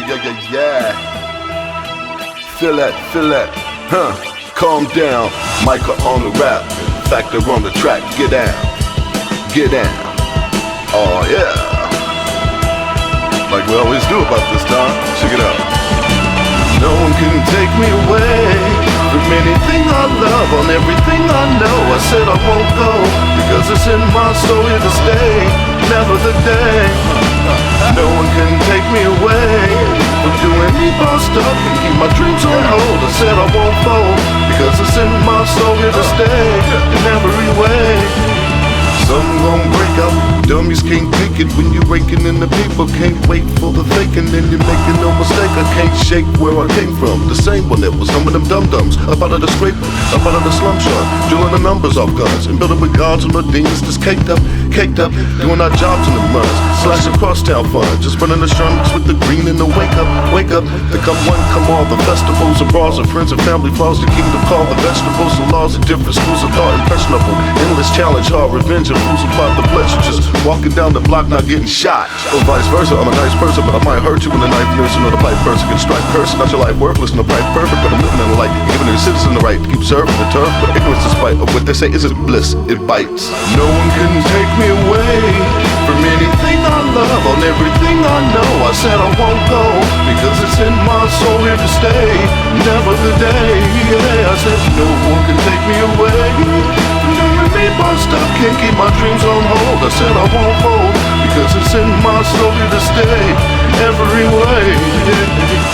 Yeah. Feel that, huh? Calm down, Myka on the rap, Factor on the track, get down. Oh yeah. Like we always do about this time, check it out. No one can take me away from anything I love, on everything I know. I said I won't go, because it's in my soul here to stay, never the day. No one can take me away from doing me bossed up and keep my dreams on hold. I said I won't fold, because it's in my soul here to stay, in every way. Some gon' break up, dummies can't take it when you're raking in the people. Can't wait for the faking, and you're making no mistake. I can't shake where I came from, the same one that was some of them dum-dums. Up out of the scrape, up out of the slum shot, drilling the numbers off guns, and building with gods and the demons just caked up, doing our jobs in the runs, slash across town fun, just running the strums with the green and the wake up. They come one, come all, the festivals and bars and friends and family flaws, the kingdom call, the vegetables and laws of different schools of thought, impressionable, endless challenge, hard revenge, and fools about the pleasure, just walking down the block not getting shot, or vice versa. I'm a nice person, but I might hurt you when the knife nursing or the pipe person can strike cursing out your life worthless and the pipe perfect, but I'm living in the light, giving the citizen the right to keep serving the turf, but ignorance despite of what they say isn't bliss, it bites. No one can take me away from anything I love, on everything I know. I said I won't go, because it's in my soul here to stay, never the day. Yeah, I said no one can take me away from doing me bossed up, can't keep my dreams on hold. I said I won't fold, because it's in my soul here to stay, every way.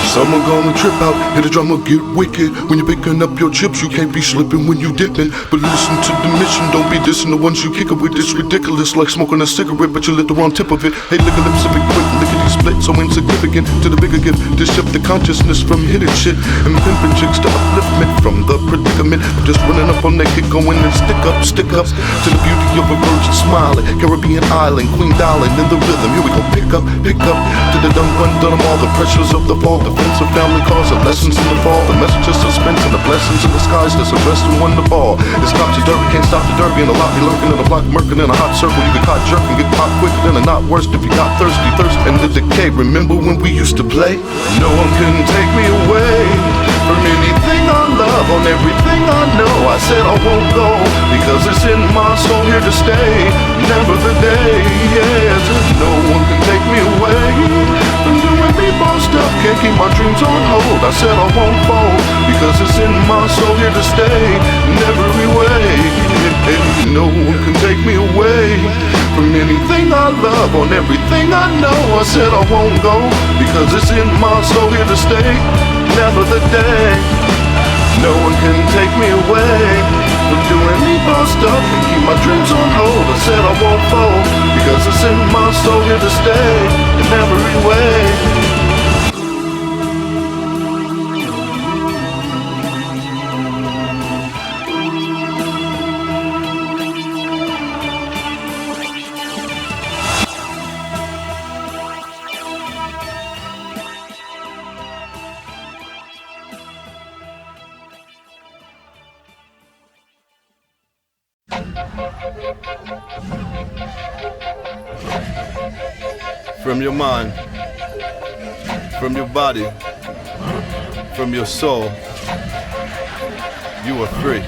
Someone gonna trip out, hit the drummer, get wicked. When you're picking up your chips, you can't be slipping when you dipping. But listen to the mission, don't be dissing the ones you kick it with. It's ridiculous, like smoking a cigarette, but you lit the wrong tip of it. Hey, look at lips of it quick, lickety split, so insignificant to the bigger gift. To shift the consciousness from hidden shit and pimping chicks to upliftment from the predicament. Just running up on that kick, going and stick up to the beauty of a virgin smiling, Caribbean island, queen dialing in the rhythm. Here we go, pick up to the done one, done them all. The pressures of the fall, defense of family cause, the lessons in the fall, the messages suspense and the blessings in the skies that's addressed and won the ball. It's topsy derby, can't stop the derby, and a lot be lurking in a block, murking in a hot circle. You get caught jerking, get popped quicker than a not worse if you got thirsty, thirst and the decay. Remember when we used to play? No one can take me away from anything I love, on everything I know. I said I won't go, because it's in my soul here to stay, never the day. Yes, no one can take me away from doing me bossed up, can't keep my dreams on hold. I said I won't fold, because it's in my soul here to stay, in every way. No one can take me away from anything I love, on everything I know. I said I won't go, because it's in my soul here to stay, never the day. No one can take me away from doing me bossed up and keep my dreams on hold. I said I won't fold, because it's in my soul here to stay, in every way. From your mind, from your body, from your soul, you are free.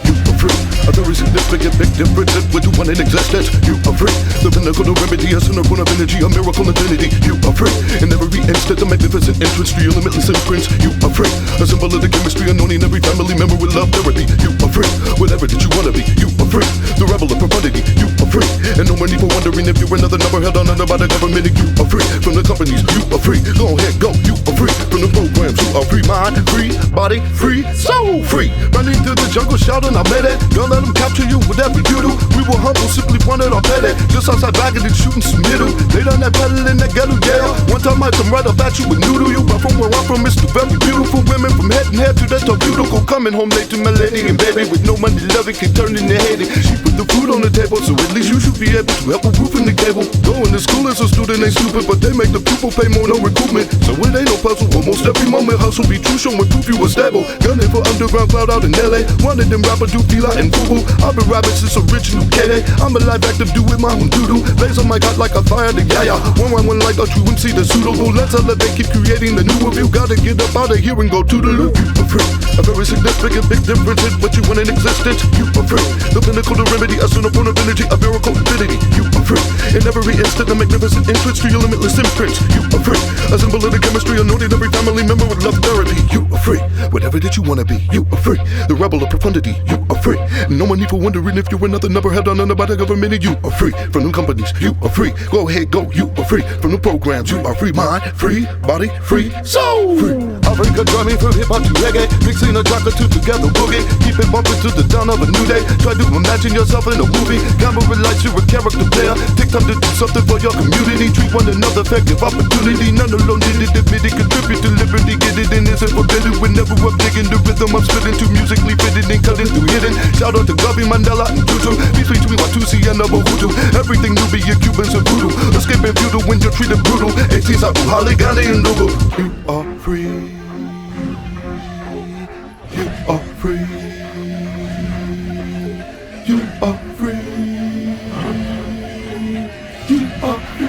You are free. A very significant big difference that we're doing in existence. You are free. The pinnacle of remedy, a cynical of energy, a miracle infinity. You are free. In every instant, a magnificent entrance to your limitless imprints. You are free. A symbol of the chemistry unknown in every family member with love therapy. You are free. Whatever that you wanna be, you are free. The rebel of profundity, you are free. And no more need for wondering if you're another number held on under by the government. You are free. From the companies, you are free. Go ahead, go. You are free. From the programs, you are free. Mind, free. Body, free. Soul, free. Running through the jungle, shouting, I made it. Don't let them capture you with every doodle. We were humble, simply wanted our pet. Just outside bagging and shooting some middle. They done that pedal in that ghetto jail. One time I come right up at you with noodle. You but from where I'm from, it's the very beautiful women from head and head to that top beautiful. Coming home late to my lady and baby with no money, loving can turn into hating. She put the food on the table, so at least you should be able to help with roofing the cable. Going to school as a student ain't stupid, but they make the pupil pay more, no recoupment. So it ain't no puzzle, almost every month moment hustle be true, showing proof you were stable. Gunning for underground cloud out in LA. Wanted them rapper do fila and boo-boo. I've been rapping since original K-Day. I'm a live active dude with my own doodoo. Blaze on my god like a fire to yaya. One like a true MC, the suitable. Let's elevate, keep creating the new review. Gotta get up out of here and go to the loop. You are free. A very significant big difference in what you want in existence. You are free. The pinnacle, the remedy, a son of vulnerability, a miracle infinity. You are free. In every instant, a magnificent entrance to your limitless imprints. You are free. A symbol of the chemistry, a note in every family member with love therapy. You are free. Whatever that you wanna be, you are free. The rebel of profundity, you are free. No one need for wondering if you're another number head on by the government. You are free. From new companies, you are free. Go ahead, go, you are free. From new programs, you are free mind, free body, free soul. Free. Africa drumming from hip hop to reggae, mixing a track or two together boogie. Keep it bumping to the dawn of a new day. Try to imagine yourself in a movie. Camera lights, you're a character player. Take time to do something for your community. Treat one another fair, give opportunity. None alone did it, admit it, contribute to liberty. Get it in, isn't forbidden. Whenever I'm digging the rhythm, I'm spitting to musically fitted and cutting through hidden. Shout out to Gubby, Mandela, and Tutu. Peace between Watusi and Nabuhutu. Everything Nubian, Cubans, and voodoo. Escaping feudal when you're treated brutal. 18 Sabu, Haligani, and Lugu. You are free. You are free. You are free. You are free.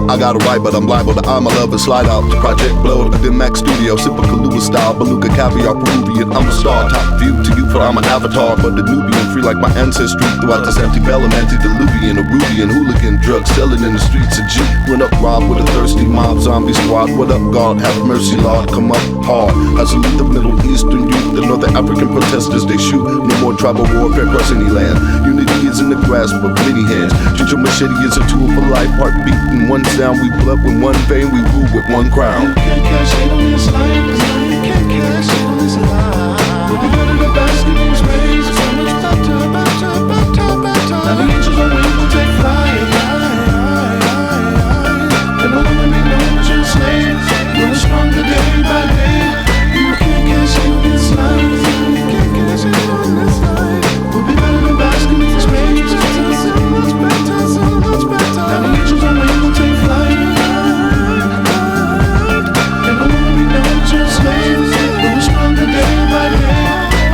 I gotta write, but I'm liable to eye my love and slide out. Project Blow, a Max Studio, sip a Kahlua style, Beluga caviar, Peruvian. I'm a star, top view to you, for I'm an avatar, but the Nubian, free like my ancestry throughout this antebellum, antediluvian, Eruvian, hooligan, drugs selling in the streets of G. Run up, rob with a thirsty mob, zombie squad. What up, God? Have mercy, Lord, come up hard. I salute the Middle Eastern youth, the Northern African protesters they shoot. No more tribal warfare across any land. Unity is in the grasp of many hands. Treat your machete as a tool for life, heartbeat in one sound. We blood with one vein, we rule with one crown. You can't cash in on this life, you can't cash in on this life. We'll be better than Bask in these ways. So much better. Now the angels on wings will take flight. And all the women know that you're a slave. Growing stronger day by day. You can't cash in on this life, you can't cash in on this life. We'll be better than Bask in these ways. So much better. Now the angels on wings will take flight.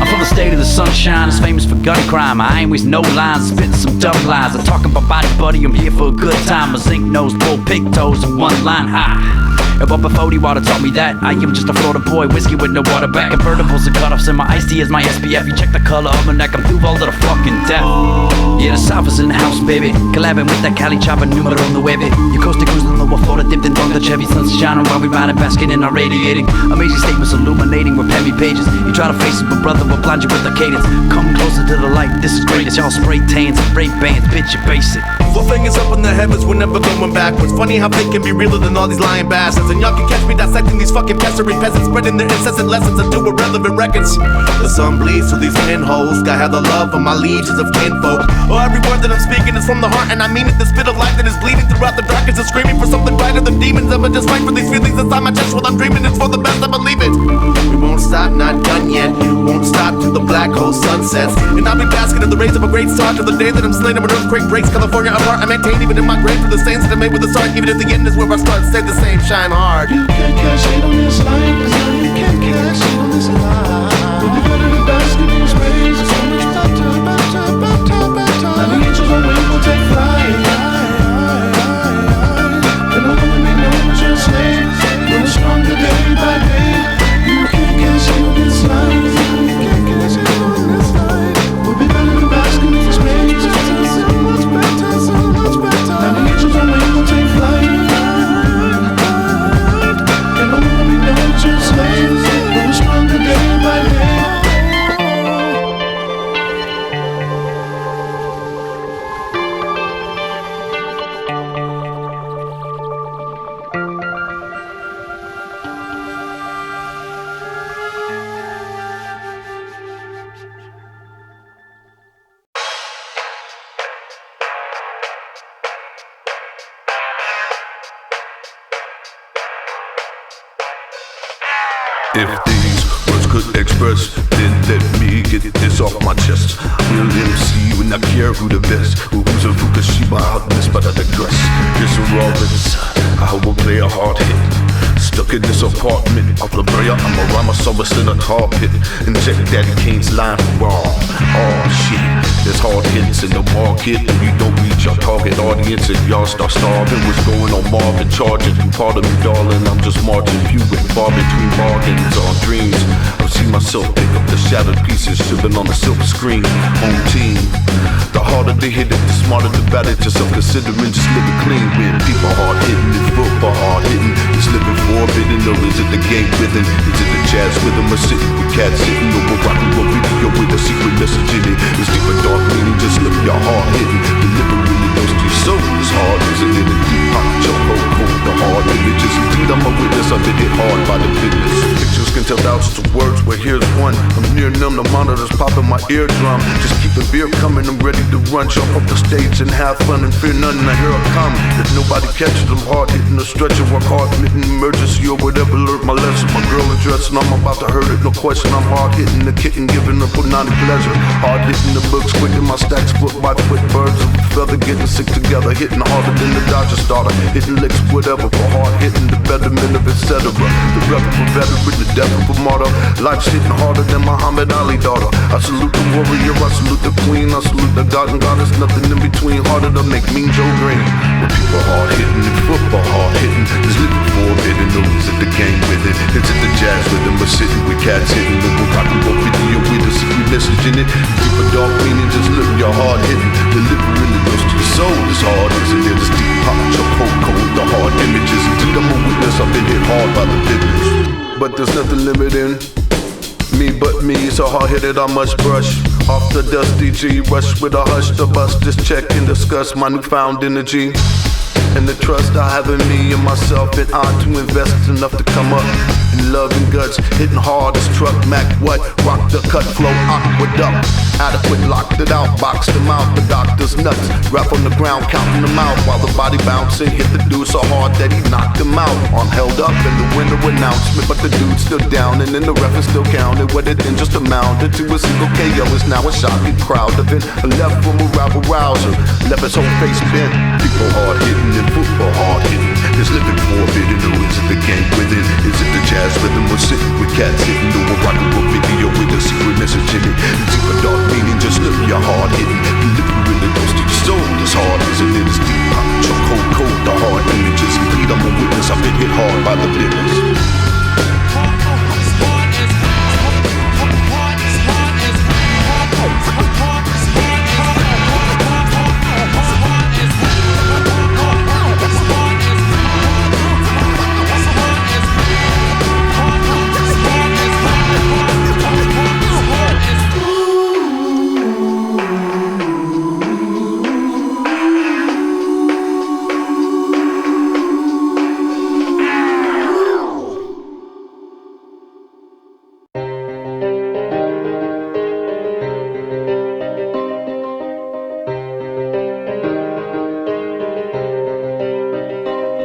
I'm from the state of the sunshine, it's famous for gun crime. I ain't wasting no lines, spitting some dumb lies. I'm talking about body, buddy, I'm here for a good time. A zinc nose, bull pig toes, and one line high. If up before water taught me that I am just a Florida boy, whiskey with no water back. Convertibles and cutoffs, and my iced tea is my SPF. You check the color of my neck, I'm through all of the fucking death. Yeah, the South is in the house, baby. Collabing with that Cali chopper, numero 9. You coasting, cruising low, Florida dipped in the Chevy. Sun's shining while we riding, basking in our radiating. Amazing statements illuminating with heavy pages. You try to face it, but brother will blind you with the cadence. Come closer to the light, this is great. It's y'all spray tans and spray bands, bitch, you basic. Four fingers up in the heavens, we're never going backwards. Funny how they can be realer than all these lying bastards. And y'all can catch me dissecting these fucking pestering peasants, spreading their incessant lessons into irrelevant records. The sun bleeds through these pinholes. God have the love of my legions of kinfolk. Oh, every word that I'm speaking is from the heart, and I mean it. The spit of life that is bleeding throughout the darkness is screaming for something brighter than demons. I'ma just fight for these feelings inside my chest while I'm dreaming. It's for the best, I believe it. We won't stop, not done yet. Won't stop till the black hole sunsets. And I'll be basking in the rays of a great star till the day that I'm slain of an earthquake breaks California apart. I maintain even in my grave for the stains that I made with the start. Even if the end is where I start, stay the same, shine hard. You can't cash in on this life, you can't cash in on this life. We'll be better than Bask in these ways. So much better. Now the angels on wings will take flight. And all the women know that you're a slave. Growing stronger day by day. You If these words could express, then let me get this off my chest. Real MC when I care who the best, who's a Fukushima out this, but I digress. This Rollins, I will play a hard hit. Stuck in this apartment of La Brea, I'm a rhinoceros in a tar pit. Inject Daddy Kane's line raw. Oh shit, there's hard hits in the market, and you don't reach your target audience, and y'all start starving. What's going on, Marvin? Charging you, pardon me, darling. I'm just marching, few and far between bargains or dreams. I've seen myself pick up the shattered pieces, shipping on the silver screen. Home team. The harder they hit it, the smarter the better. Just considering just living clean with people hard hitting and football hard hitting. Is living forbidden or is it the game rhythm? Is it the jazz rhythm or sitting with cats sitting over rocking a video with a secret message in it? It's deep and dark meaning, just live your hard hitting. Delivering it goes to your soul. It's hard, isn't it? A deep hot choke, cold, the hard images. Indeed, I'm a witness, I've been hit hard by the business. Pictures can tell thousands of words, but here's one. I'm near numb, the monitors popping my eardrum. Just keep the beer coming, I'm ready to run. Jump off the stage and have fun and fear nothing. I hear I come. If nobody catches them hard hitting the stretcher, work hard, hitting emergency or whatever. Learn my lesson. My girl addressing, I'm about to hurt it, no question. I'm hard hitting the kitten, giving up punani pleasure. Hard hitting the books, quick in my stacks, foot by foot, birds of a feather, getting sick together, hitting harder than the Dodger starter, hitting licks, whatever, for hard hitting the betterment of etc. The rebel for veteran, the death of a martyr. Life's hitting harder than Muhammad Ali daughter. I salute the warrior, I salute the queen, I salute the god and goddess, nothing in between, harder to make mean Joe Green. When people hard hitting and football hard hitting, is living forbidden, or is it the game with it? Is it the jazz rhythm, or sitting with cats hitting, or rocking a video with a secret message in it? Deep a dark meaning, just living your hard hitting, delivering it goes to your soul. It's hard, isn't it? It's deep, hot, choke, cold, the hard images. Indeed, I'm a witness, I've been hit hard by the business. But there's nothing limiting me but me, so hard-headed I must brush off the dusty G, rush with a hush to bust, just check and discuss my newfound energy and the trust I have in me and myself, and I to invest enough to come up in love and guts, hitting hard as truck Mac what, rock the cut flow, aqueduct, adequate, locked it out, boxed them out, the doctor's nuts, rap on the ground, counting them out, while the body bouncing, hit the dude so hard that he knocked him out, on held up in the winner announcement, but the dude's still down, and then the ref is still counted, what it then just amounted to a single KO, is now a shocking crowd, event, a left from a rabble rouser, left his whole face bent, people hard hitting, and football hard hitting, is living forbidden, or is it the game with it, is it the jazz rhythm, or sitting with cats hitting, or rocking a video with a secret message in it, deep a dark meaning, just live your hard hitting, delivering it goes to your soul, it's hard, isn't it, it's deep, hot, choke, cold, the hard images, indeed I'm a witness, I've been hit hard by the business.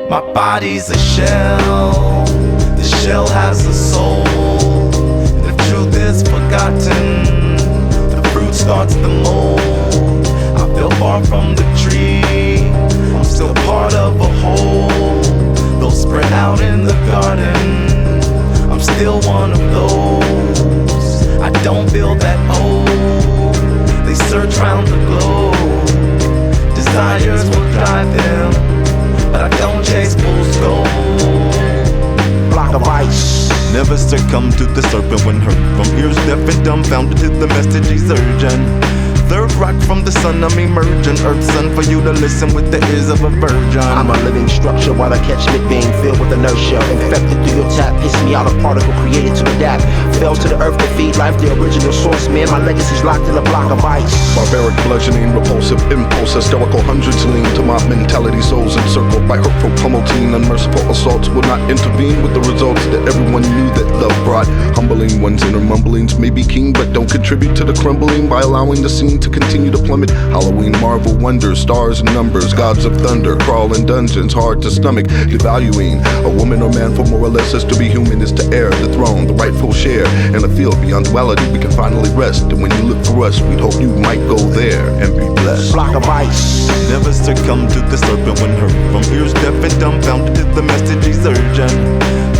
My body's a shell, the shell has a soul. The truth is forgotten, the fruit starts to mold. I feel far from the tree, I'm still part of a whole. Though spread out in the garden, I'm still one of those. I don't feel that old, they search round the globe. Desires will drive them, but I don't chase fools gold. Block of ice. Never succumb to the serpent when hurt. From ears deaf and dumbfounded to the message he's urgent. Third rock from the sun, I'm emerging. Earth sun for you to listen with the ears of a virgin. I'm a living structure while I catch mid being filled with inertia. Infected through your tap, piss me out a particle created to adapt. Fell to the earth to feed life, the original source, man. My legacy's locked in a block of ice. Barbaric bludgeoning, repulsive impulse, hysterical hundreds lean to my mentality. Souls encircled by hurtful pummelting, unmerciful assaults will not intervene with the results that everyone knew that love brought. Humbling one's inner mumblings may be king, but don't contribute to the crumbling by allowing the scene to continue to plummet. Halloween marvel wonders, stars and numbers, gods of thunder crawl in dungeons hard to stomach. Devaluing a woman or man for more or less as to be human is to heir the throne, the rightful share. In a field beyond duality we can finally rest, and when you look for us we'd hope you might go there and be blessed. Block of ice. Never succumb to the serpent when heard from ears deaf and dumbfounded to the message is urgent.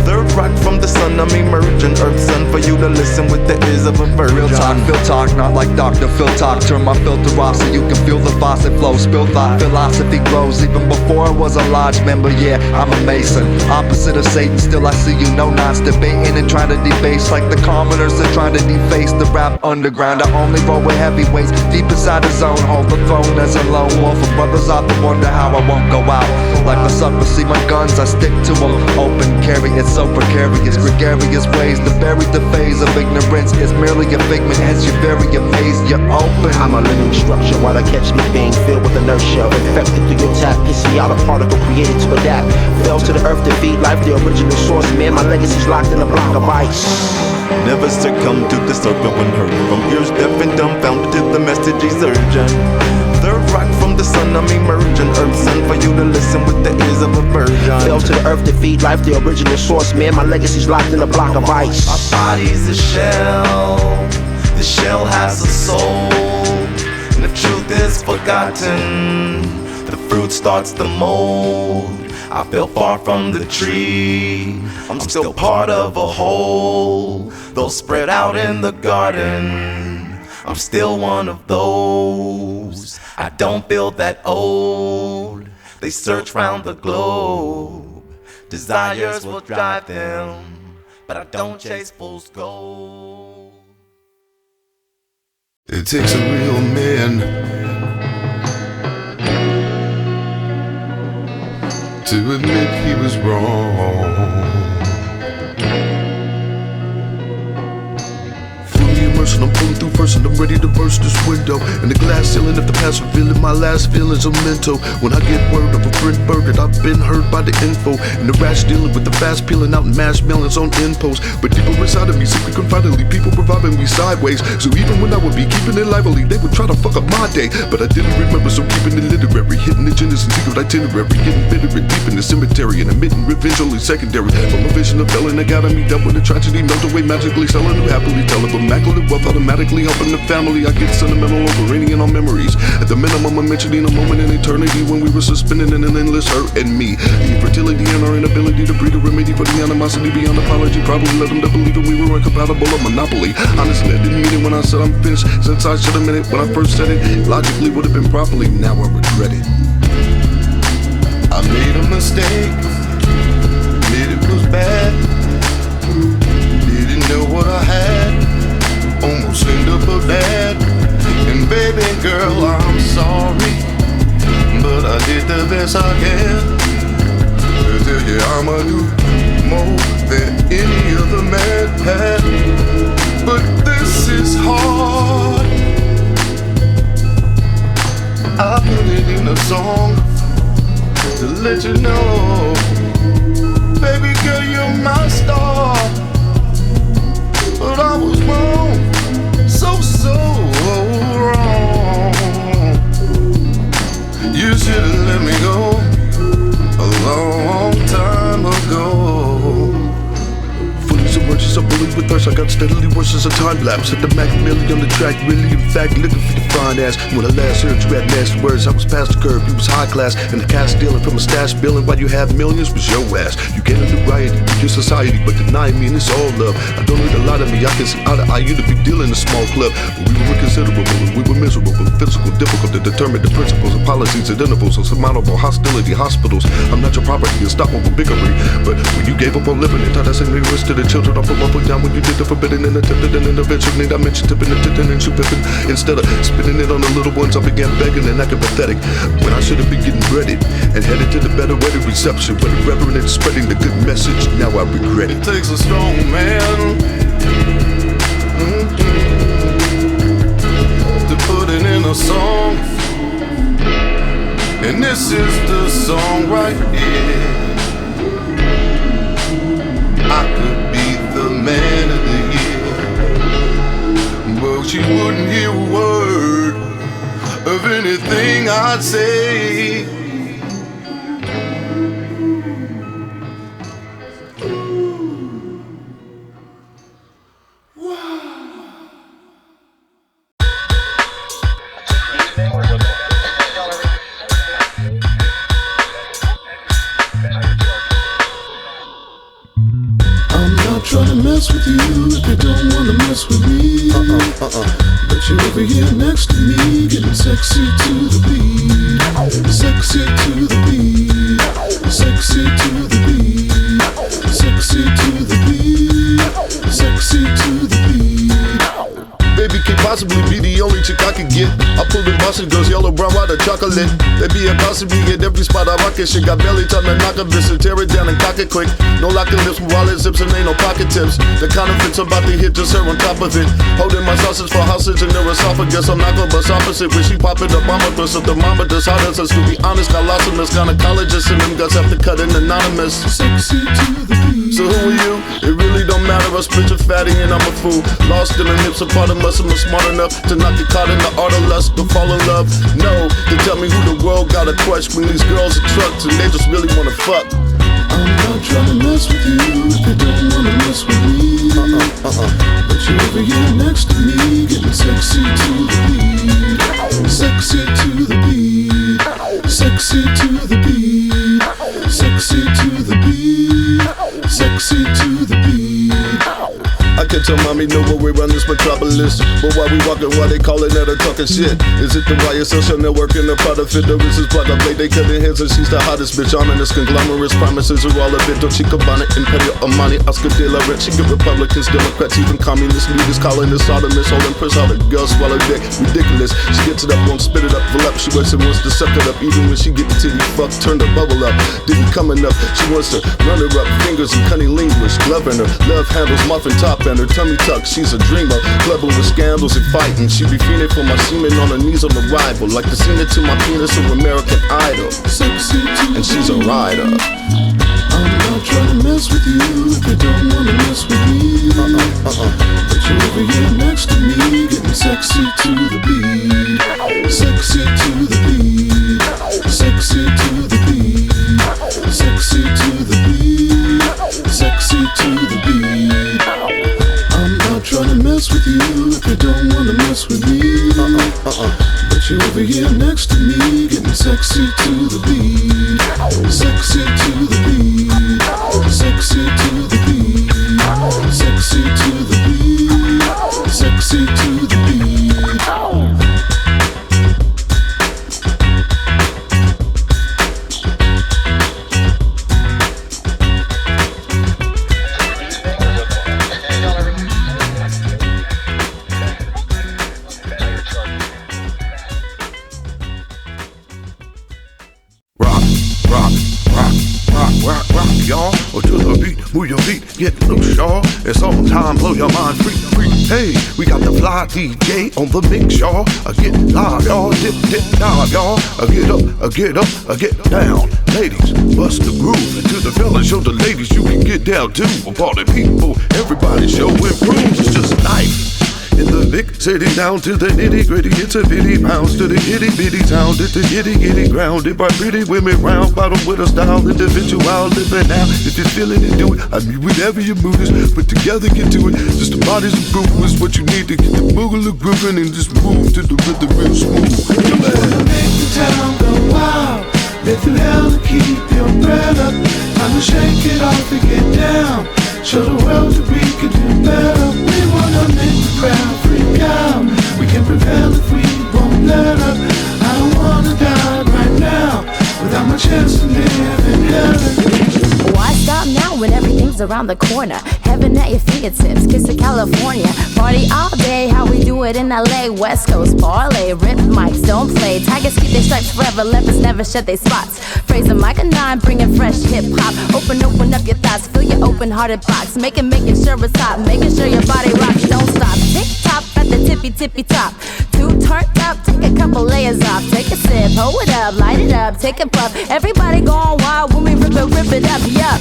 Third rock from the sun, I'm emerging. Earth sun for you to listen with the ears of a virgin. Real talk, feel talk, not like Dr. Phil talk. Turn my filter off so you can feel the faucet flow. Spill thought, philosophy grows even before I was a lodge member. Yeah, I'm a mason, opposite of Satan. Still I see you, no nonce debating and trying to debase like the commoners that trying to deface the rap underground. I only roll with heavyweights deep inside the zone. Hold the throne as a lone wolf. And brothers often wonder how I won't go out. Like the sucker, see my guns, I stick to them. Open carry, it's so precarious. Gregarious ways to bury the phase of ignorance is merely a figment. As you're very amazed, you're open. I'm a living structure while I catch me being filled with inertia. Infected through your tap, piss me out a particle created to adapt. Fell to the earth to feed life, the original source, man. My legacy's locked in a block of ice. Never succumb to the serpent when heard from ears deaf and dumbfounded to the message is urgent. Third rock from the sun, I'm emerging. Earth sun for you to listen with the ears of a virgin. Fell to the earth to feed life, the original source, man. My legacy's locked in a block of ice. My body's a shell, the shell has a soul. And if truth is forgotten, the fruit starts to mold. I feel far from the tree, I'm still part of a whole. Though spread out in the garden, I'm still one of those. I don't feel that old. They search round the globe. Desires will drive them, but I don't chase fool's gold. It takes a real man to admit he was wrong. And I'm pulling through first and I'm ready to burst this window. And the glass ceiling of the past revealing my last feelings of mental. When I get word of a friend murdered, I've been hurt by the info. And the rash dealing with the fast peeling out mass mailings on impulse. But deeper inside of me, secret confidently, people revolving me sideways. So even when I would be keeping it lively, they would try to fuck up my day. But I didn't remember, so keeping it literary, hitting agendas and secret itinerary, getting bitter and deep in the cemetery, and admitting revenge only secondary. From a vision of hell and academy, dealt with a tragedy, melt away magically, selling them happily, telling them immaculate wealth automatically helping the family. I get sentimental over raining on memories. At the minimum, I'm mentioning a moment in eternity when we were suspended in an endless hurt and me. The infertility and our inability to breed a remedy for the animosity beyond apology probably led them to believe that we were incompatible, a monopoly. Honestly, I didn't mean it when I said I'm finished, since I should have meant it when I first said it. Logically would have been properly, now I regret it. I made a mistake, admit it was bad, didn't know what I had, almost end up a dad. And baby girl, I'm sorry, but I did the best I can. I tell you I'ma do more than any other man had. But this is hard, I put it in a song to let you know, baby girl, you're my star. But I was wrong, so wrong. You should've let me go a long time ago. Fully submerged, I'm bullied with thirst. I got steadily worse as a time lapse. At the Mac Millie on the track, really in fact looking for the fine ass. When I last heard you had nasty words, I was past the curve, you was high class. And the cash stealing from a stash billing while you have millions was your ass. You get into riot with your society, but deny me and it's all love. I don't need a lot of me, I can see eye to eye, you to be dealing a small club. But we were inconsiderable and we were miserable, but physical, difficult to determine the principles and policies and intervals of surmountable hostility hospitals. I'm not your property, unstoppable bigotry. But when you gave up on living it, taught us any risk to the children off of up and down when you did the forbidden and attempted an intervention. Need I mentioned tipping and tipping and shoe pipping. Instead of spinning it on the little ones, I began begging and acting pathetic. When I should have been getting ready and headed to the better way to reception, but the reverend and spreading the good message, now I regret it. It takes a strong man a song, and this is the song right here. I could be the man of the year, but she wouldn't hear a word of anything I'd say. Mess with you if you don't wanna mess with me. But you're over here next to me, getting sexy to the beat, sexy to the beat, sexy to the beat, sexy to the beat, sexy to the beat. Baby can't possibly be the only chick I could get. I pull the Boston girls, yellow, brown, white, or chocolate. They be a boss of me at every spot I rock it. She got belly time to knock a bitch and tear it down and cock it quick. No locking lips with wallet zips and ain't no pocket tips. The kind of fits about to hit just her on top of it. Holding my sausage for hostage in their esophagus. I'm not gonna bust opposite when she pop it up on my bust. So thermometers hot as us, to be honest, got lots of us. Gynecologists and them guts have to cut in anonymous. Sexy to the beat. So who are you? It really don't matter. I split your fatty and I'm a fool. Lost in the hips, a part of us. I'm smart enough to not get caught in the art of lust, to fall in love. No, to tell me who the world got a crush when these girls are trucks and they just really wanna fuck. I'm not trying to mess with you if you don't wanna mess with me. But you're over here next to me, getting sexy to the beat, sexy to the beat, sexy to the beat, sexy to the beat, sexy to the beat. I can tell mommy know where we run this metropolis, but while we walking, why they calling that a talking shit? Is it the wire social network and the part of it? There is this part of they cutting heads and she's the hottest bitch on in this conglomerate. Promises are all a bit, don't she combine it? Imperio Armani, Oscar de la Rent. She get Republicans, Democrats, even communist leaders calling this Sodomists. Holding press, all the girls swallow dick, ridiculous. She gets it up, won't spit it up, full up. She works and wants to suck it up, even when she get the titty fucked, turn the bubble up. Didn't come enough, she wants to run her up, fingers and cunnilinguish, glove in her, love handles, muffin top and her tummy tuck. She's a dreamer, clever with scandals and fighting. She be fiending for my semen on her knees on arrival, like the singer to my penis of American Idol. Sexy to and she's a rider. I'm not trying to mess with you if you don't wanna mess with me. But you're over here next to me, getting sexy to the beat, sexy to the beat, sexy to the beat, sexy to the beat, sexy to the beat. I'm not trying to mess with you if you don't wanna mess with me. But you're over here next to me, getting sexy to the beat, sexy to the beat, sexy to the beat, sexy to the beat, sexy to the beat. Y'all, or to the beat, move your feet, get loose, y'all. It's all time, blow your mind free, free. Hey, we got the fly DJ on the mix, y'all. Get live, y'all, dip, dive, y'all. Get up, get down. Ladies, bust the groove. And to the fellas, show the ladies you can get down too. Party people, everybody show improves. It's just life. In the big city, down to the nitty gritty, it's a bitty bounce to the itty bitty town, to the itty grounded by pretty women round bottom with a style, individual living now. If you're feeling it, do it. I mean, whatever your mood is, put together, get to it. Just the body's improvement is what you need to get the boogaloo grooving and just move to the rhythm real smooth. You wanna make the town go wild, live through hell and keep your bread up. Time to shake it off and get down. Show the world that we can do better. We wanna make the crowd freak out. We can prevail if we won't let up. I don't wanna die right now without my chance to live in heaven. Why stop now when everything's around the corner? Heaven at your fingertips, kiss of California. Party all day, how we do it in LA. West Coast parlay, rip mics, don't play. Tigers keep their stripes forever, leopards never shed their spots. Phrase of Myka 9, bringing fresh hip-hop. Open up your thoughts, fill your open-hearted box. Making sure it's hot, making sure your body rocks. Don't stop, tick-tock at the tippy top. Too turned up, take a couple layers off. Take a sip, hold it up, light it up, take a puff. Everybody going wild when we rip it up, yeah.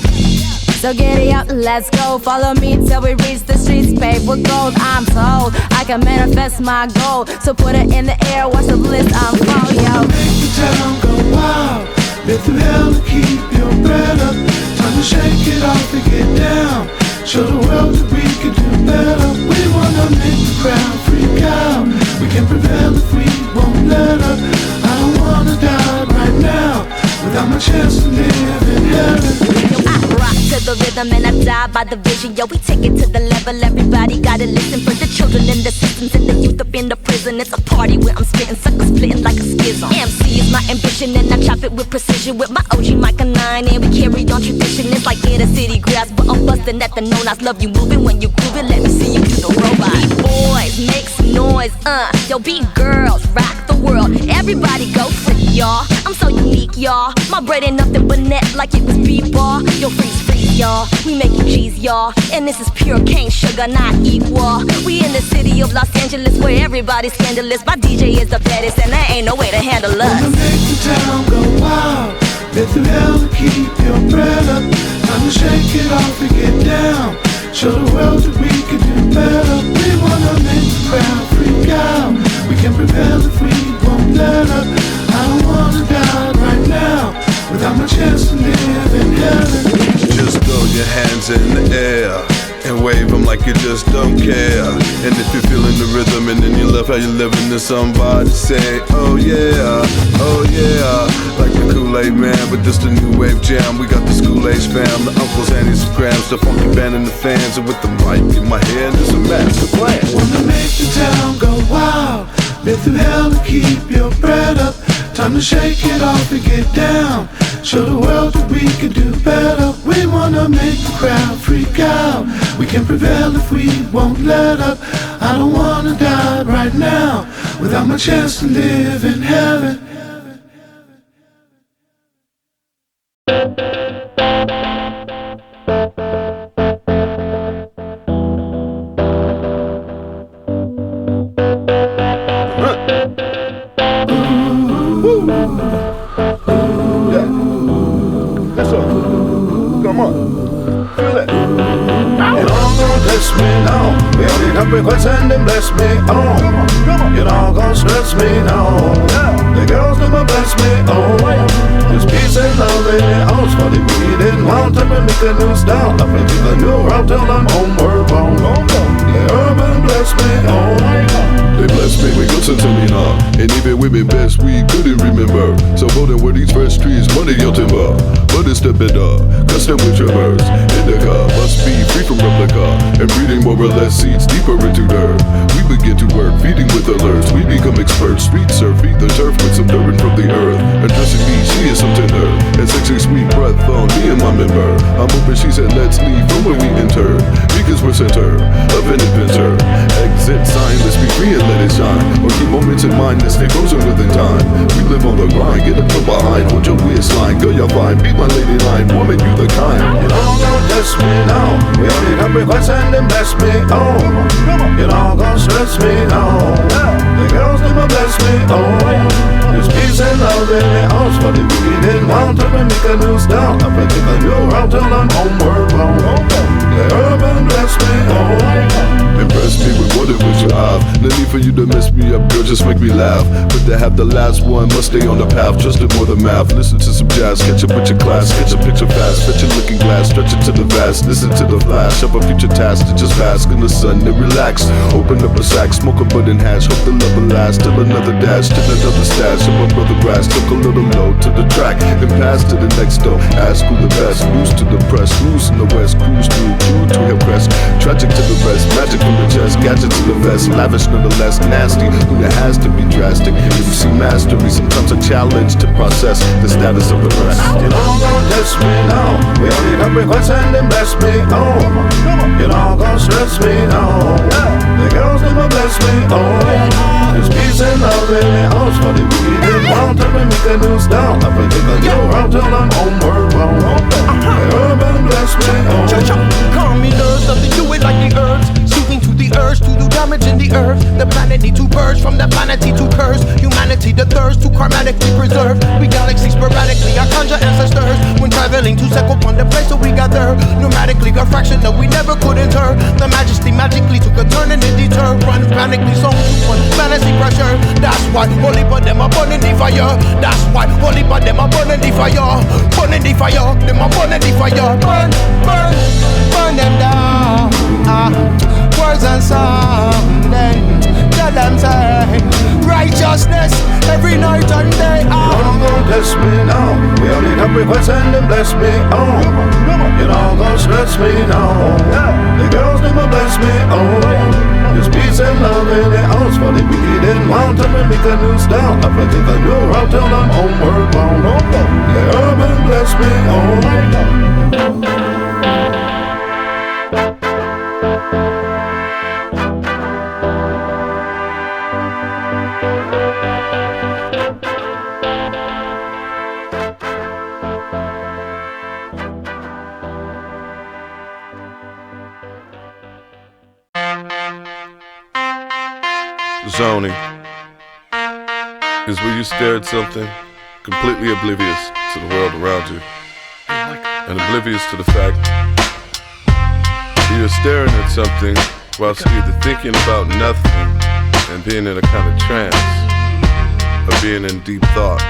So get it up, let's go. Follow me till we reach the streets paved with gold. I'm told I can manifest my goal. So put it in the air, watch the bliss unfold, yo. Make the town go wild. Live through hell and keep your bread up. Time to shake it off and get down. Show the world that we can do better. We wanna make the crowd freak out. We can prevail if we won't let up. I don't wanna die right now without my chance to live in heaven. Rock to the rhythm and I die by the vision. Yo, we take it to the level. Everybody gotta listen. For the children in the systems and the youth up in the prison. It's a party where I'm spitting, suckers splitting like a schism. MC is my ambition and I chop it with precision. With my OG Myka 9 and we carry on tradition. It's like inner city grass, but I'm busting at the no-nots. Love you moving when you groove it. Let me see you do the robot. Beat boys, make some noise, Yo, beat girls, rock the world. Everybody go freak, y'all. I'm so unique, y'all. My bread ain't nothing but net like it was B-ball. Yo, freeze, y'all. We making cheese, y'all. And this is pure cane sugar, not equal. We in the city of Los Angeles where everybody's scandalous. My DJ is the baddest and there ain't no way to handle us. Wanna make the town go wild. Live through hell and keep your bread up. Time to shake it off and get down. Show the world that we can do better. We wanna make the crowd freak out. We can prevail if we won't let up. I don't wanna die right now without my chance to live in heaven. Just throw your hands in the air and wave them like you just don't care. And if you're feeling the rhythm and then you love how you're living, then somebody say, oh yeah, oh yeah. Like the Kool-Aid man, but this the new wave jam. We got the school-age fam, the uncles, aunties, and grams, the funky band and the fans. And with the mic in my hand, it's a master plan. Wanna make the town go wild. Live through hell and keep your bread up. Time to shake it off and get down. Show the world that we can do better. We wanna make the crowd freak out. We can prevail if we won't let up. I don't wanna die right now without my chance to live in heaven. Requests and then bless me, oh. It all gon' stress me, no. The girls never bless me, oh. Just peace and love in the house. For the we didn't want to make a new style. I think a new route till I'm homeward bound. The urban bless me, oh. They bless me with good Santalina. And even women best we couldn't remember. So voting with these fresh trees, money your timber. But it's the better, custom with traverse. Indica must be free from replica. And breeding more or less seeds deeper into dirt. We begin to work, feeding with alerts. We become experts, street surf, feed the turf with some dirt from the earth. Addressing me, she is some tender. And sexy sweet breath on me and my member. I'm hoping she said let's leave from where we entered. Because we're center of an adventure. Exit sign, let's be free and let it shine. Or keep moments in mind that stay frozen within time. We live on the grind, get up from behind. Hold your waistline, girl you're fine. Be my lady line, woman you the kind. You don't gon' test me now. We only got requests and then bless me, oh. You don't gon' stress me, no. The girls never bless me, oh. There's peace and love in the house. But if we didn't want to make a new style, I think a new route till I'm homeward bound. The urban bless me, oh. Impress me with what it was you have. No need for you to mess me up, girl, just make me laugh. But to have the last one, must stay on the path. Trust it more than math. Listen to some jazz, catch up with your class. Catch a picture fast, fetch a looking glass. Stretch it to the vast, listen to the flash. Up a future task to just bask in the sun and relax. Open up a sack, smoke a bud and hash. Hope the love will last till another dash, till another stash. And my brother grass took a little load to the track. track and pass to the next door. Ask who the best, loose to the press, loose in the west, cruise through, true to your crest. Tragic to the rest, magic from the chest, gadget to the vest, lavish nonetheless, nasty, who there has to be drastic. If you see mastery, sometimes a challenge to process the status of the rest. You don't gon' test me, no. We only got requests and then bless me, oh. You don't gon' stress me, no. The girls never bless me, oh. There's peace and love in the house for the weed. Didn't want to make the news down. I forget the yo out till I'm homeward bound. The urban bless me, oh. Calm me nerves, nothing do it like the herbs. Soothing to the urge to do damage in the earth. The planet need to purge from the vanity to curse. Humanity the thirst to karmatically preserve. We galaxies sporadically, I conjure ancestors. When traveling to second upon the place that we gather. Pneumatically, a fraction that we never could enter. The majesty magically took a turn and it deterred. Run panically, song to one fantasy pressure. That's why only but them are burning the fire. That's why only but them are burning the fire. Burning the fire, them are burning the fire. Burn, burn, burn them down. Words and song, then tell them say righteousness every night and day. Don't go test me now. We only got requests and then bless me, oh. You don't go stress me now. The girls never bless me, oh. There's peace and love in the house for the wicked and want to make the news down. I forget the new route till I'm homeward bound. The urban bless me, oh. Zoning is where you stare at something completely oblivious to the world around you and oblivious to the fact you're staring at something whilst either thinking about nothing and being in a kind of trance or being in deep thought.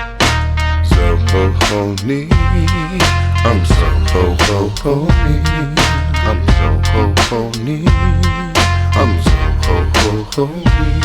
So ho ning, I'm so ho ning, I'm so ho ning, I'm so ho ning.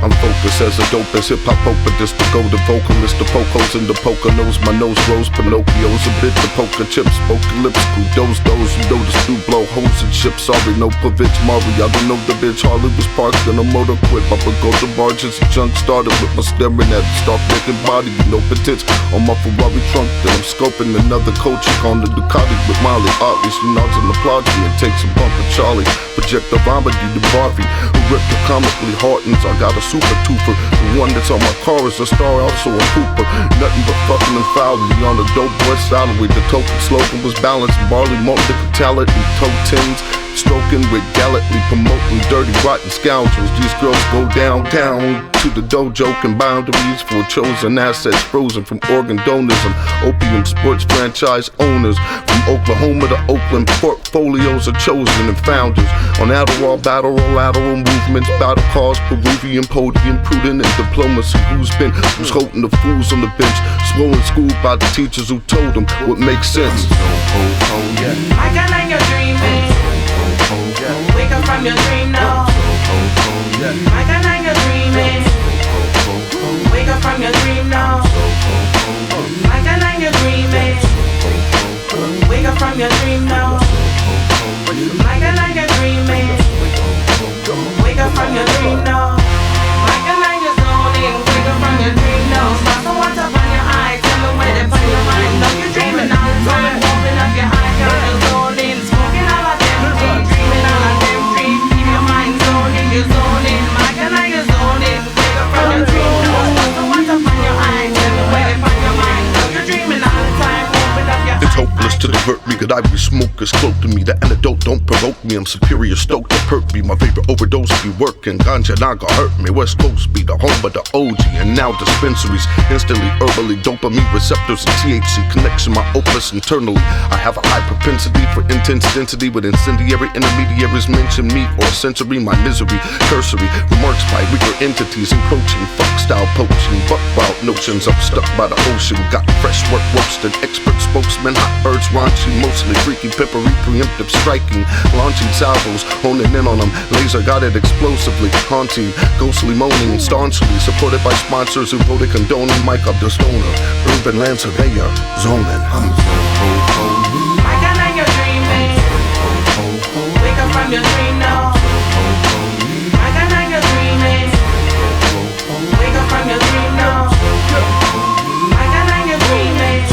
I'm focused as a dope as hip-hop opus, the golden vocalist, the pocos and the poker nose, my nose rose, Pinocchio's a bit, the poker chips, spoken lips, kudos, those who know the stew blow holes and ships, sorry, no Pavich, Mari, I don't know the bitch, Harley was parked in a motor quip, I would go to barges, and junk started with my staring at the stark naked body, no petits, on my Ferrari trunk, then I'm scoping another coach, on the Ducati with Molly, Otley, she nods and applauds me and takes a bump of Charlie, project the Bombardier, the Barbie, who ripped the comically Hortons, I got a super toofer. The one that's on my car is a star, also a pooper. Nothing but fucking and fouling me on the dope boy salary. The token slogan was balanced, barley malt, liquor talent, and toe tins. Stroking with gallantly promoting dirty rotten scoundrels. These girls go downtown to the dojo and boundaries for chosen assets frozen from organ donors and opium sports franchise owners. From Oklahoma to Oakland, portfolios are chosen and founders. On Adderall, battle lateral movements, battle cars, Peruvian podium, prudent and diplomacy. Who's holding the fools on the bench? Swollen schooled by the teachers who told them what makes sense. I can like you're dreaming. Wake up from your dream now. I can like you're dreaming. Wake up from your dream now. I can like you're dreaming. Wake up from your dream now. I can like you're dreaming. Wake up from your dream now. I can like you're zoning. Wake up from your dream now. Stop the what's up on your eye. Tell me where they put your mind. Know you're dreaming all the time. Open up your eye. You're zoning. Smoking all of them dreams. Dreaming all of them dreams. Keep your mind zoning. You're zoning. I can like you're zoning. Wake up from your dream now. Stop the what's up on your eye. Tell me where they put your mind. Know you're dreaming all the time. Open up your eye. It's hopeless to divert me, that ivory smoke is cloak to me. The antidote don't provoke me, I'm superior, stoked to perk me. My favorite overdose be working, ganja naga hurt me. West Coast be the home of the OG, and now dispensaries. Instantly, herbally, dopamine receptors and THC connection, my opus internally. I have a high propensity for intense density, with incendiary intermediaries mention me or sensory, my misery. Cursory remarks by weaker entities encroaching, fuck style poaching, buck wild notions. I'm stuck by the ocean, got fresh work roasted, expert spokesman, hot birds, raunchy motion. ghostly, freaky, peppery, preemptive striking, launching salvos, honing in on them, laser guided explosively, haunting, ghostly moaning, staunchly supported by sponsors who voted condoning Myka the stoner, urban land surveyor, zoning. Myka, now you're dreaming. Wake up from your dream now. Myka, now you're dreaming. Wake up from your dream now. Myka, now you're dreaming.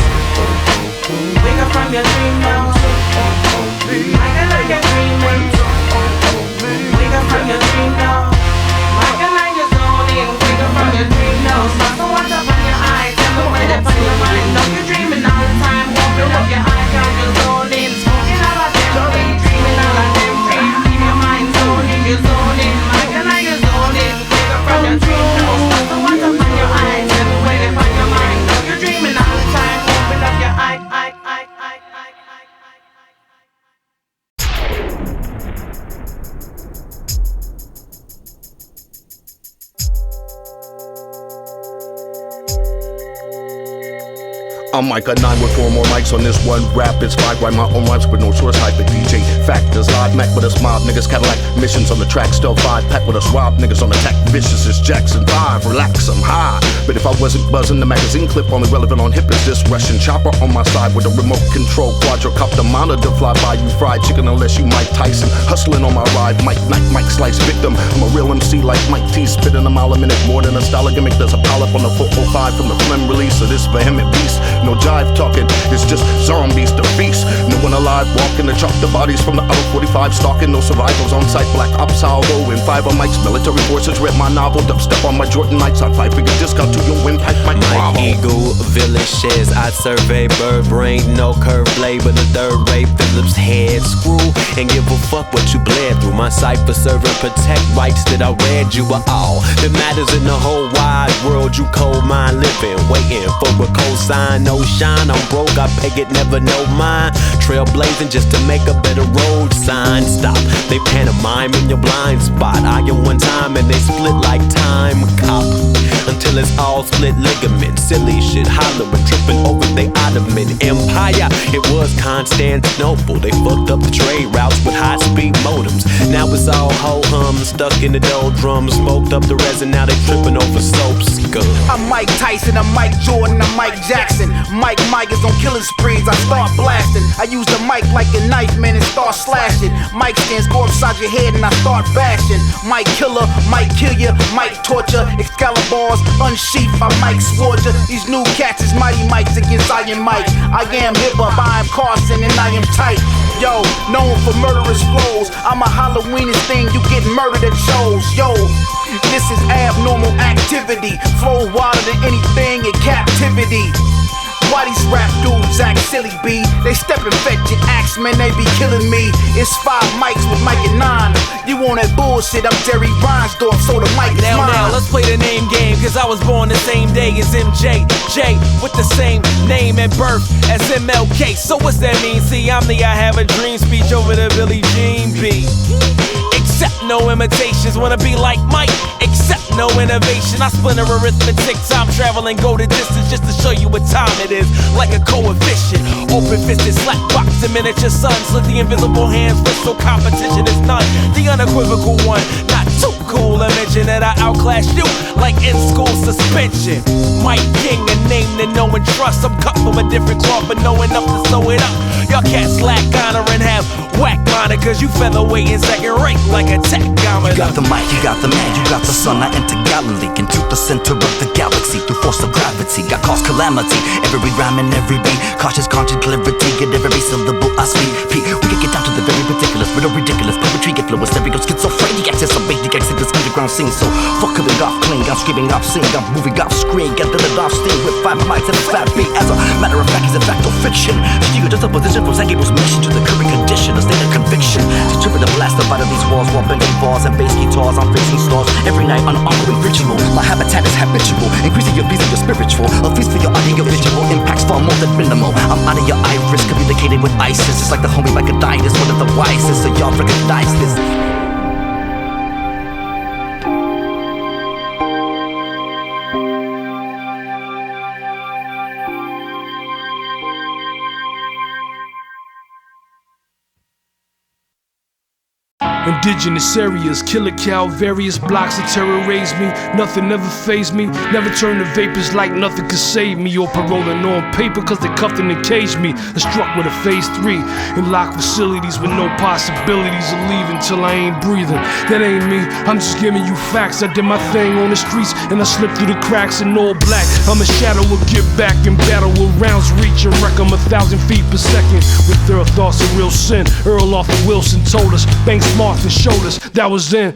Wake up from your dream now. Myka, now you're dreaming. Wake up from your dream now. Myka, now you're zoning. Wake up from your dream now. Start to watch up on your eyes. Tell me what up on your mind. Know you're dreaming all the time. Open up your eyes, count your zoning. Smoking all of them weed, dreaming all of them dreams. Keep your mind zoning, you're zoning. Myka, now you're zoning. Wake up from your dream now. Start to watch up on your eyes. Tell me what up on your mind. Know you're dreaming all the time. Open up your eyes. I'm Myka 9 with 4 more mics on this one rap. It's 5, write my own rhymes with no source hype. DJ Factors live, Mac with us mob niggas, Cadillac missions on the track, still 5 pack with us rob niggas on attack. Vicious is Jackson 5, relax, I'm high. But if I wasn't buzzing, the magazine clip only relevant on hip is this Russian chopper on my side with a remote control quadrocopter monitor fly by you fried chicken unless you Mike Tyson hustling on my ride. Mike Knight, Mike Slice victim. I'm a real MC like Mike T, spitting a mile a minute more than a style gimmick. There's a pile up on the 405 from the Phlegm release of this vehement beast. No jive talking, it's just zombies to feast. No one alive walking to chop the bodies from the outer 45 stalking. No survivals on site, black ops salvo in 5 on mics. Military forces read my novel, dubstep on my Jordan Knights on 5-figure discount to your windpipe, my bravo. Eagle, village shares, I survey bird brain, no curved blade, but a third rate Phillips head screw, and give a fuck what you bled through. My cipher server protect rights that I read you are all that matters in the whole wide world. You cold mind living, waiting for a cosign, no shine. I'm broke, I peg it, never know mine. Trailblazing just to make a better road sign. Stop, they pantomime in your blind spot. I am one time and they split like time cop. Until it's all split ligaments. Silly shit, hollering, tripping over they Ottoman Empire. It was Constantinople. They fucked up the trade routes with high-speed modems. Now it's all ho-hum, stuck in the doldrums. Smoked up the resin, now they tripping over soaps. Good. I'm Mike Tyson, I'm Mike Jordan, I'm Mike Jackson. Mike is on killing sprees, I start blasting. I use the mic like a knife, man, and start slashing. Mike stands go upside your head and I start bashing. Mike killer, Mike kill ya, Mike torture. Excaliburs, unsheath, I Mike Sworja. These new cats is mighty mics against Iron Mike. I am hip-hop, I am Carson and I am tight. Yo, known for murderous flows. I'm a Halloweenist thing, you get murdered at shows. Yo, this is abnormal activity. Flow wilder than anything in captivity. Why these rap dudes act silly, B? They step and fetch it, axe, man, they be killing me. It's 5 mics with Mike and 9. You want that bullshit, I'm Jerry Reinsdorf, so the mic is mine. Now, let's play the name game, cause I was born the same day as MJ. J, with the same name and birth as MLK. So what's that mean? See, I'm the I have a dream speech over the Billie Jean B. Accept no imitations, wanna be like Mike. Accept no innovation, I splinter arithmetic. Time traveling, go the distance just to show you what time it is. Like a coefficient, open fisted, slap box and miniature sun. Slit the invisible hands, so competition is none. The unequivocal one, not too cool to mention that I outclass you like in school suspension. Mike King, a name that no one trusts. I'm cut from a different cloth, but know enough to sew it up. Y'all cats lack honor and have whack monikers. You featherweight and second rate like a tachometer. You got the mic, you got the man, you got the sun. I enter Galilee into the center of the galaxy through force of gravity. I cause calamity, every rhyme and every beat. Cautious, conscious clarity, get every syllable I speak. We can get down to the very particulars, riddle ridiculous. Poetry get flow, stereo schizophrenic. Access a basic exit this underground scene. So fuck it off clean, I'm screaming off sing, I'm moving off screen. Get the off steam with 5 mics and a fat beat. As a matter of fact, it's a fact or fiction. So you just a position from Zagibo's mission to the current condition, a state of conviction. To trip the blast up out of these walls while bending bars and bass guitars. I'm facing stars every night on an ongoing ritual. My habitat is habitual, increasing your beats and your spiritual. A feast for your audio visual impacts far more than minimal. I'm out of your iris, communicating with ISIS. It's like the homie like a diet is one of the wisest, so y'all recognize this. Indigenous areas, killer cow, various blocks of terror raised me. Nothing ever fazed me, never turned to vapors like nothing could save me. Or paroling on paper cause they cuffed and encaged me. And struck with a phase 3 in locked facilities with no possibilities of leaving till I ain't breathing. That ain't me, I'm just giving you facts. I did my thing on the streets and I slipped through the cracks in all black. I'm a shadow, will get back in battle with rounds reach and wreck 'em 1,000 feet per second. With their thoughts of real sin, Erule off of Wilson told us. Banks Martin showed us that was in.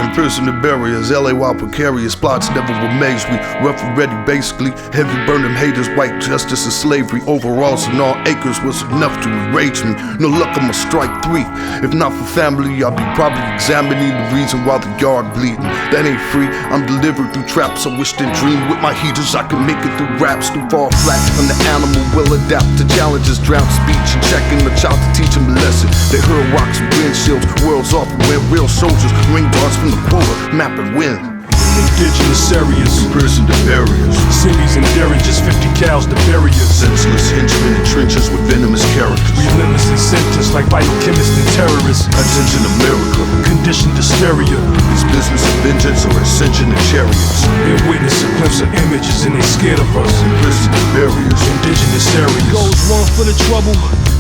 Imprisoned the barriers, L.A.Y. precarious plots never were mazed. We rough and ready basically, heavy burn them haters, white justice and slavery. Overalls and all acres was enough to enrage me. No luck, I'ma strike 3. If not for family, I'll be probably examining the reason why the yard bleeding. That ain't free, I'm delivered through traps. I wished and dreamed with my heaters I could make it through raps. Too far flat, I'm the animal, will adapt to challenges, drown speech and checking the child to teach him a lesson. They hurl rocks and windshields, worlds off and wear real soldiers, ring bars from the quota, map and win. Indigenous areas, imprisoned the barriers, cities and derriages, 50 cows to bury us. Senseless henchmen in trenches with venomous characters, relentlessly sentenced like biochemists and terrorists. Attention America, conditioned hysteria. This business of vengeance or ascension in chariots. They witness a glimpse of images and they scared of us. Imprisoned the barriers, indigenous areas. Goes 1 for the trouble,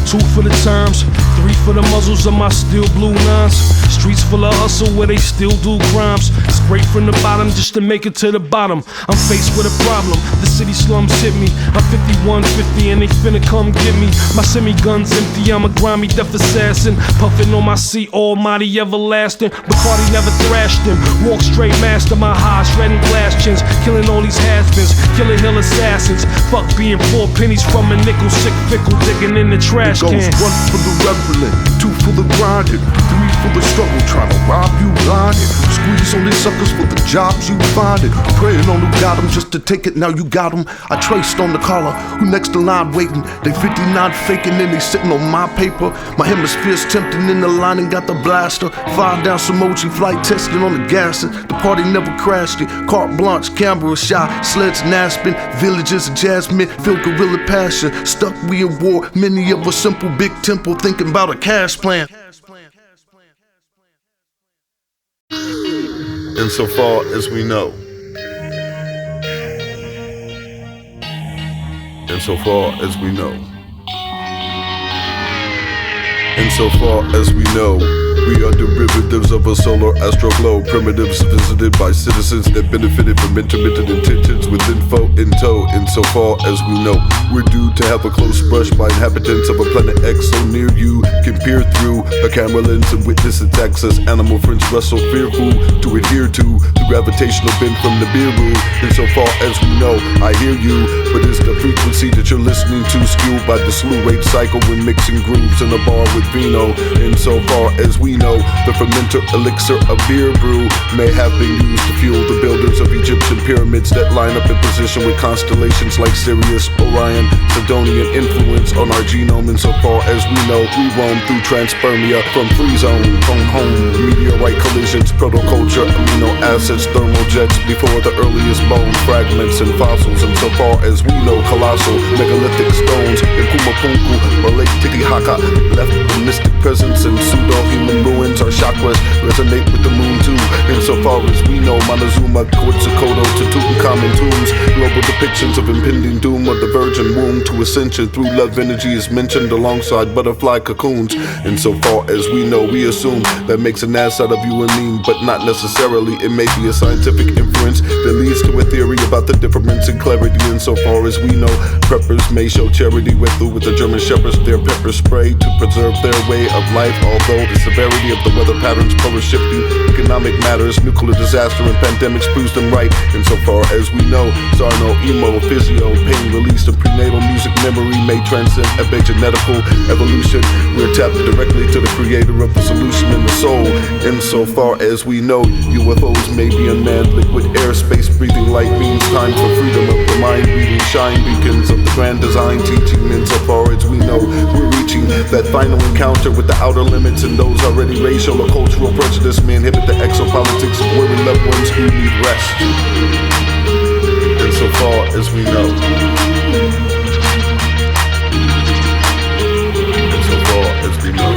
2 for the times, 3 for the muzzles of my steel blue nines. Streets full of hustle where they still do crimes. Scrape from the bottom just to make it to the bottom. I'm faced with a problem, the city slums hit me. I'm 5150 and they finna come get me. My semi-gun's empty, I'm a grimy death assassin. Puffin' on my seat, almighty everlasting. Bacardi never thrashed him. Walk straight master, my high shredding glass chins. Killing all these has-beens, killing hill assassins. Fuck being 4 pennies from a nickel, sick fickle, digging in the trash can. It goes 1 for the reveling, 2 for the grinding, 3 for the struggle, trying to rob you blinded. Squeeze on these suckers for the jobs you finding. Praying on who got them just to take it, now you got them. I traced on the collar, who next in line waiting. They 59 faking and they sitting on my paper. My hemisphere's tempting in the line and got the blaster. Fire down Samochi, flight testing on the gas. The party never crashed it. Carte blanche, camera shy, sleds and Aspen. Villages of jasmine, feel guerrilla passion. Stuck we in war, many of us simple big temple thinking about a cash plan. Insofar as we know. Insofar as we know. Insofar as we know. We are derivatives of a solar astro globe. Primitives visited by citizens that benefited from intermittent intentions with info in tow. Insofar as we know, we're due to have a close brush by inhabitants of a planet X so near you can peer through a camera lens and witness its access. Animal friends wrestle fearful to adhere to the gravitational bend from the beer brew. Insofar as we know, I hear you, but it's the frequency that you're listening to skewed by the slew rate cycle when mixing grooves in a bar with vino. Insofar as we know, the fermenter elixir of beer brew may have been used to fuel the builders of Egyptian pyramids that line up in position with constellations like Sirius, Orion, Sidonian influence on our genome. Insofar as we know, we roam through transpermia from free zone, from home, meteorite collisions, protoculture, amino acids, thermal jets before the earliest bone fragments and fossils. Insofar as we know, colossal megalithic stones in Pumapunku or Lake Titicaca left a mystic presence in pseudo-human ruins. Our chakras resonate with the moon too. Insofar as we know, Montezuma, Quetzalcoatl to Tutankhamun tombs, global depictions of impending doom of the virgin womb to ascension through love energy is mentioned alongside butterfly cocoons. Insofar as we know, we assume that makes an ass out of you and me, but not necessarily. It may be a scientific inference that leads to a theory about the difference in clarity. Insofar as we know, preppers may show charity with the German shepherds their pepper spray to preserve their way of life, although the severity of the weather patterns, polar shifting, economic matters, nuclear disaster and pandemics proves them right. Insofar as we know, Sarno, emo, physio, pain released and prenatal music memory may transcend epigenetical evolution. We're tapped directly to the creator of the solution in the soul. Insofar as we know, UFOs may be unmanned liquid airspace breathing light beams, time for freedom of the mind, reading shine beacons of the grand design teaching. Insofar as we know, we're reaching that final encounter with the outer limits, and those already racial or cultural prejudice may inhibit the exopolitics of worried loved ones who need rest. Insofar as we know. Insofar as we know.